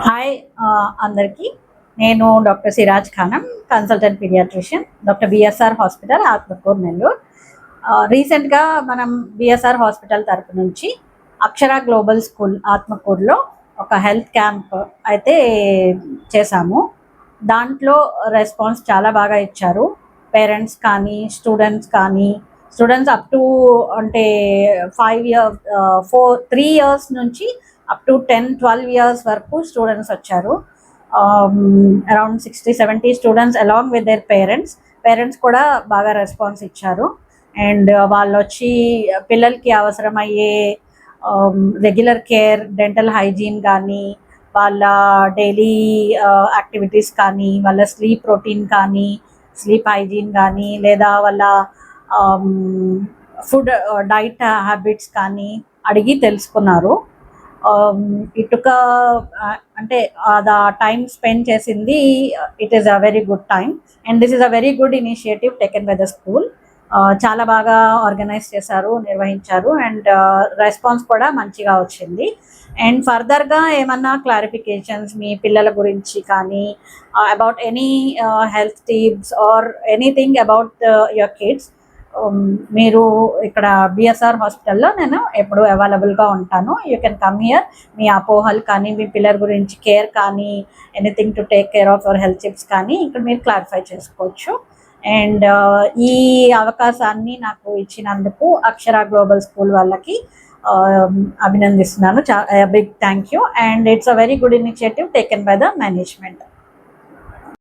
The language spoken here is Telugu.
హాయ్ అందరికీ. నేను doctor Siraj Khanam, consultant paediatrician, doctor BSR hospital, Atmakur, Nellore. రీసెంట్గా మనం బిఎస్ఆర్ హాస్పిటల్ తరపు నుంచి అక్షర గ్లోబల్ స్కూల్ ఆత్మకూరులో ఒక హెల్త్ క్యాంప్ అయితే చేశాము. దాంట్లో రెస్పాన్స్ చాలా బాగా ఇచ్చారు. పేరెంట్స్ కానీ, స్టూడెంట్స్ అప్ టు అంటే 5 years 3 years నుంచి అప్ టు 10-12 years వరకు స్టూడెంట్స్ వచ్చారు. Around 60-70 students along with their parents కూడా బాగా రెస్పాన్స్ ఇచ్చారు. అండ్ వాళ్ళు వచ్చి పిల్లలకి అవసరమయ్యే రెగ్యులర్ కేర్, డెంటల్ హైజీన్ కానీ, వాళ్ళ డైలీ యాక్టివిటీస్ కానీ, వాళ్ళ స్లీప్ రొటీన్ కానీ, స్లీప్ హైజీన్ కానీ, లేదా వాళ్ళ ఫుడ్ డైట్ హ్యాబిట్స్ కానీ అడిగి తెలుసుకున్నారు. ఇటుక అంటే అది టైం స్పెండ్ చేసింది. It is a very good time and this is a very good initiative taken by the school. చాలా బాగా ఆర్గనైజ్ చేశారు, నిర్వహించారు అండ్ రెస్పాన్స్ కూడా మంచిగా వచ్చింది. అండ్ ఫర్దర్గా ఏమన్నా క్లారిఫికేషన్స్ మీ పిల్లల గురించి కానీ, about any health tips or anything about your kids, మీరు ఇక్కడ బిఎస్ఆర్ హాస్పిటల్లో నేను ఎప్పుడు అవైలబుల్గా ఉంటాను. You can come here. మీ అపోహలు కానీ, మీ పిల్లల గురించి కేర్ కానీ, anything to take care of your health tips కానీ ఇక్కడ మీరు క్లారిఫై చేసుకోవచ్చు. అండ్ ఈ అవకాశాన్ని నాకు ఇచ్చినందుకు అక్షర గ్లోబల్ స్కూల్ వాళ్ళకి అభినందిస్తున్నాను. Big thank you. And it's a very good initiative taken by the management.